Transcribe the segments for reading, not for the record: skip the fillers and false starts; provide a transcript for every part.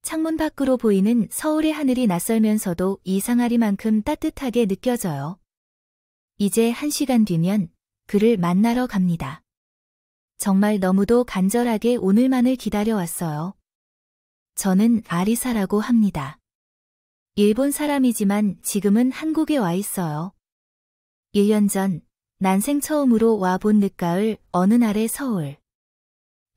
창문 밖으로 보이는 서울의 하늘이 낯설면서도 이상하리만큼 따뜻하게 느껴져요. 이제 1시간 뒤면 그를 만나러 갑니다. 정말 너무도 간절하게 오늘만을 기다려왔어요. 저는 아리사라고 합니다. 일본 사람이지만 지금은 한국에 와 있어요. 1년 전 난생 처음으로 와본 늦가을 어느 날의 서울.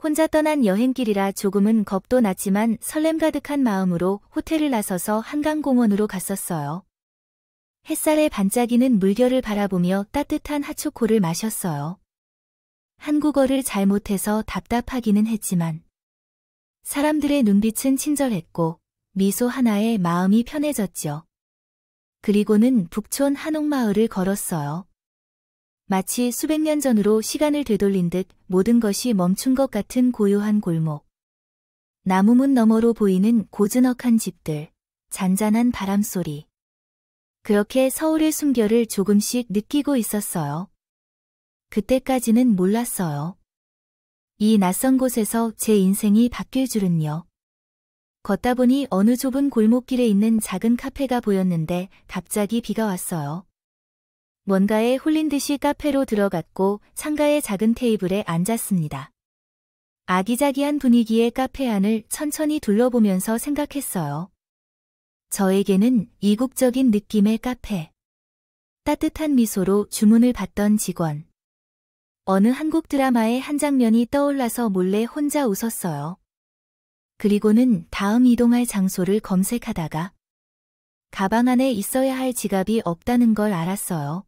혼자 떠난 여행길이라 조금은 겁도 났지만 설렘 가득한 마음으로 호텔을 나서서 한강공원으로 갔었어요. 햇살에 반짝이는 물결을 바라보며 따뜻한 핫초코를 마셨어요. 한국어를 잘 못해서 답답하기는 했지만 사람들의 눈빛은 친절했고 미소 하나에 마음이 편해졌죠. 그리고는 북촌 한옥마을을 걸었어요. 마치 수백 년 전으로 시간을 되돌린 듯 모든 것이 멈춘 것 같은 고요한 골목. 나무문 너머로 보이는 고즈넉한 집들, 잔잔한 바람소리. 그렇게 서울의 숨결을 조금씩 느끼고 있었어요. 그때까지는 몰랐어요. 이 낯선 곳에서 제 인생이 바뀔 줄은요. 걷다 보니 어느 좁은 골목길에 있는 작은 카페가 보였는데 갑자기 비가 왔어요. 뭔가에 홀린 듯이 카페로 들어갔고 창가의 작은 테이블에 앉았습니다. 아기자기한 분위기의 카페 안을 천천히 둘러보면서 생각했어요. 저에게는 이국적인 느낌의 카페. 따뜻한 미소로 주문을 받던 직원. 어느 한국 드라마의 한 장면이 떠올라서 몰래 혼자 웃었어요. 그리고는 다음 이동할 장소를 검색하다가 가방 안에 있어야 할 지갑이 없다는 걸 알았어요.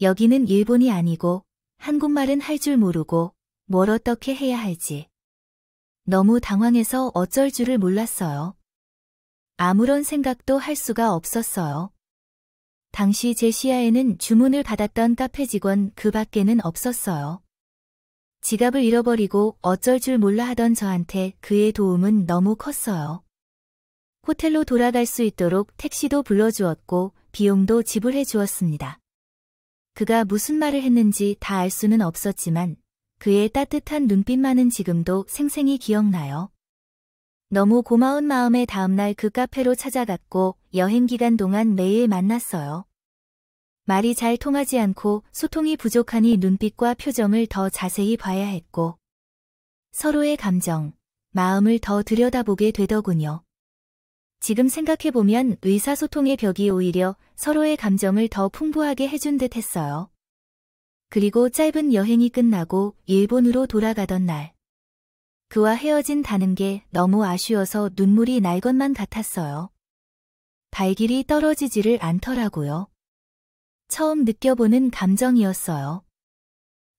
여기는 일본이 아니고 한국말은 할 줄 모르고 뭘 어떻게 해야 할지. 너무 당황해서 어쩔 줄을 몰랐어요. 아무런 생각도 할 수가 없었어요. 당시 제 시야에는 주문을 받았던 카페 직원 그 밖에는 없었어요. 지갑을 잃어버리고 어쩔 줄 몰라 하던 저한테 그의 도움은 너무 컸어요. 호텔로 돌아갈 수 있도록 택시도 불러주었고 비용도 지불해 주었습니다. 그가 무슨 말을 했는지 다 알 수는 없었지만 그의 따뜻한 눈빛만은 지금도 생생히 기억나요. 너무 고마운 마음에 다음날 그 카페로 찾아갔고 여행 기간 동안 매일 만났어요. 말이 잘 통하지 않고 소통이 부족하니 눈빛과 표정을 더 자세히 봐야 했고 서로의 감정, 마음을 더 들여다보게 되더군요. 지금 생각해보면 의사소통의 벽이 오히려 서로의 감정을 더 풍부하게 해준 듯 했어요. 그리고 짧은 여행이 끝나고 일본으로 돌아가던 날. 그와 헤어진다는 게 너무 아쉬워서 눈물이 날 것만 같았어요. 발길이 떨어지지를 않더라고요. 처음 느껴보는 감정이었어요.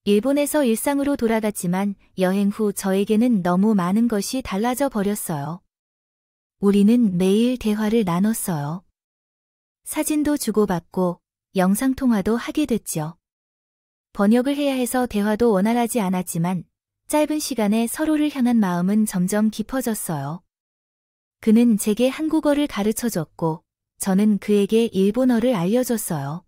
일본에서 일상으로 돌아갔지만 여행 후 저에게는 너무 많은 것이 달라져 버렸어요. 우리는 매일 대화를 나눴어요. 사진도 주고받고 영상통화도 하게 됐죠. 번역을 해야 해서 대화도 원활하지 않았지만 짧은 시간에 서로를 향한 마음은 점점 깊어졌어요. 그는 제게 한국어를 가르쳐줬고 저는 그에게 일본어를 알려줬어요.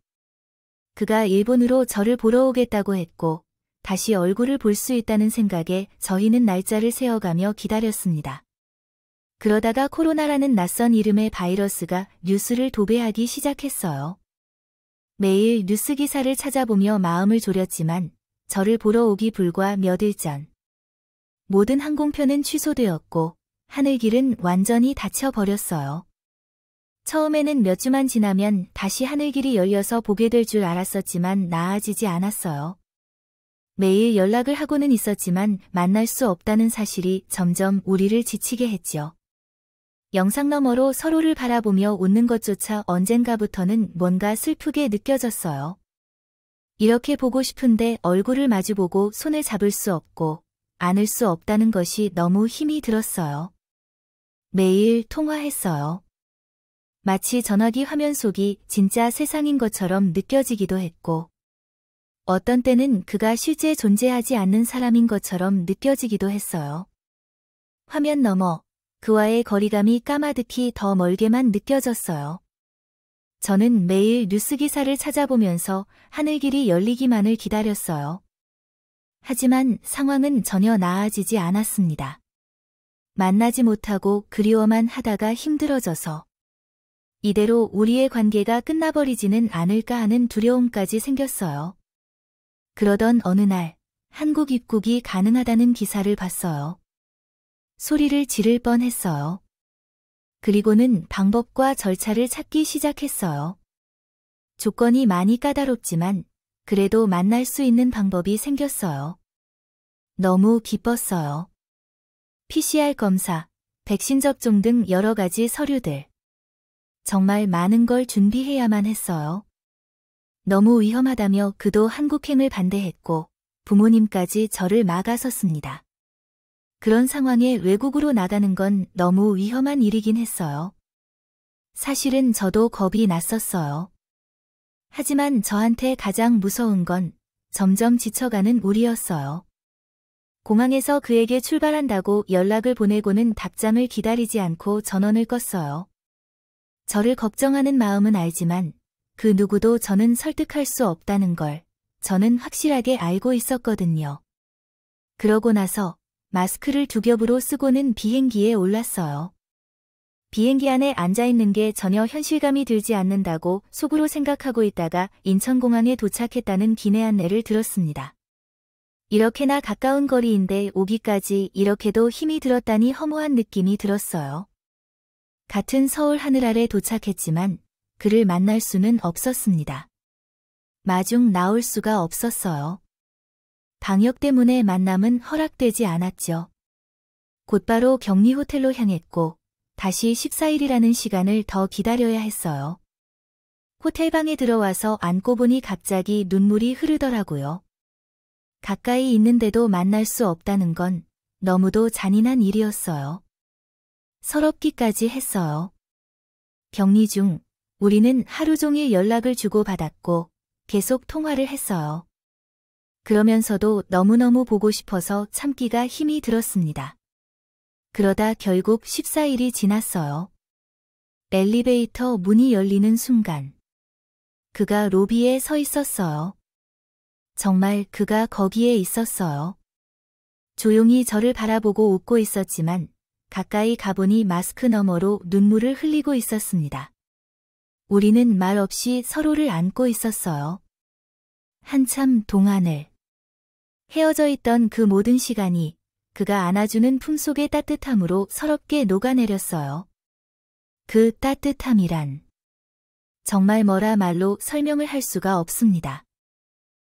그가 일본으로 저를 보러 오겠다고 했고 다시 얼굴을 볼 수 있다는 생각에 저희는 날짜를 세어가며 기다렸습니다. 그러다가 코로나라는 낯선 이름의 바이러스가 뉴스를 도배하기 시작했어요. 매일 뉴스 기사를 찾아보며 마음을 졸였지만 저를 보러 오기 불과 몇 일 전. 모든 항공편은 취소되었고 하늘길은 완전히 닫혀버렸어요. 처음에는 몇 주만 지나면 다시 하늘길이 열려서 보게 될 줄 알았었지만 나아지지 않았어요. 매일 연락을 하고는 있었지만 만날 수 없다는 사실이 점점 우리를 지치게 했죠. 영상 너머로 서로를 바라보며 웃는 것조차 언젠가부터는 뭔가 슬프게 느껴졌어요. 이렇게 보고 싶은데 얼굴을 마주보고 손을 잡을 수 없고 안을 수 없다는 것이 너무 힘이 들었어요. 매일 통화했어요. 마치 전화기 화면 속이 진짜 세상인 것처럼 느껴지기도 했고 어떤 때는 그가 실제 존재하지 않는 사람인 것처럼 느껴지기도 했어요. 화면 너머 그와의 거리감이 까마득히 더 멀게만 느껴졌어요. 저는 매일 뉴스 기사를 찾아보면서 하늘길이 열리기만을 기다렸어요. 하지만 상황은 전혀 나아지지 않았습니다. 만나지 못하고 그리워만 하다가 힘들어져서 이대로 우리의 관계가 끝나버리지는 않을까 하는 두려움까지 생겼어요. 그러던 어느 날 한국 입국이 가능하다는 기사를 봤어요. 소리를 지를 뻔했어요. 그리고는 방법과 절차를 찾기 시작했어요. 조건이 많이 까다롭지만 그래도 만날 수 있는 방법이 생겼어요. 너무 기뻤어요. PCR 검사, 백신 접종 등 여러 가지 서류들. 정말 많은 걸 준비해야만 했어요. 너무 위험하다며 그도 한국행을 반대했고 부모님까지 저를 막아섰습니다. 그런 상황에 외국으로 나가는 건 너무 위험한 일이긴 했어요. 사실은 저도 겁이 났었어요. 하지만 저한테 가장 무서운 건 점점 지쳐가는 우리였어요. 공항에서 그에게 출발한다고 연락을 보내고는 답장을 기다리지 않고 전원을 껐어요. 저를 걱정하는 마음은 알지만 그 누구도 저는 설득할 수 없다는 걸 저는 확실하게 알고 있었거든요. 그러고 나서 마스크를 두 겹으로 쓰고는 비행기에 올랐어요. 비행기 안에 앉아있는 게 전혀 현실감이 들지 않는다고 속으로 생각하고 있다가 인천공항에 도착했다는 기내 안내를 들었습니다. 이렇게나 가까운 거리인데 오기까지 이렇게도 힘이 들었다니 허무한 느낌이 들었어요. 같은 서울 하늘 아래 도착했지만 그를 만날 수는 없었습니다. 마중 나올 수가 없었어요. 방역 때문에 만남은 허락되지 않았죠. 곧바로 격리 호텔로 향했고 다시 14일이라는 시간을 더 기다려야 했어요. 호텔방에 들어와서 앉고 보니 갑자기 눈물이 흐르더라고요. 가까이 있는데도 만날 수 없다는 건 너무도 잔인한 일이었어요. 서럽기까지 했어요. 격리 중 우리는 하루 종일 연락을 주고받았고 계속 통화를 했어요. 그러면서도 너무너무 보고 싶어서 참기가 힘이 들었습니다. 그러다 결국 14일이 지났어요. 엘리베이터 문이 열리는 순간 그가 로비에 서 있었어요. 정말 그가 거기에 있었어요. 조용히 저를 바라보고 웃고 있었지만 가까이 가보니 마스크 너머로 눈물을 흘리고 있었습니다. 우리는 말 없이 서로를 안고 있었어요. 한참 동안을. 헤어져 있던 그 모든 시간이 그가 안아주는 품속의 따뜻함으로 서럽게 녹아내렸어요. 그 따뜻함이란 정말 뭐라 말로 설명을 할 수가 없습니다.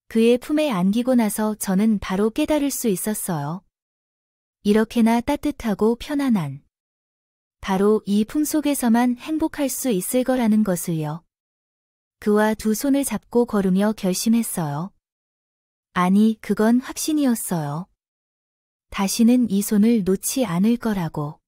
그의 품에 안기고 나서 저는 바로 깨달을 수 있었어요. 이렇게나 따뜻하고 편안한 바로 이 품속에서만 행복할 수 있을 거라는 것을요. 그와 두 손을 잡고 걸으며 결심했어요. 아니, 그건 확신이었어요. 다시는 이 손을 놓지 않을 거라고.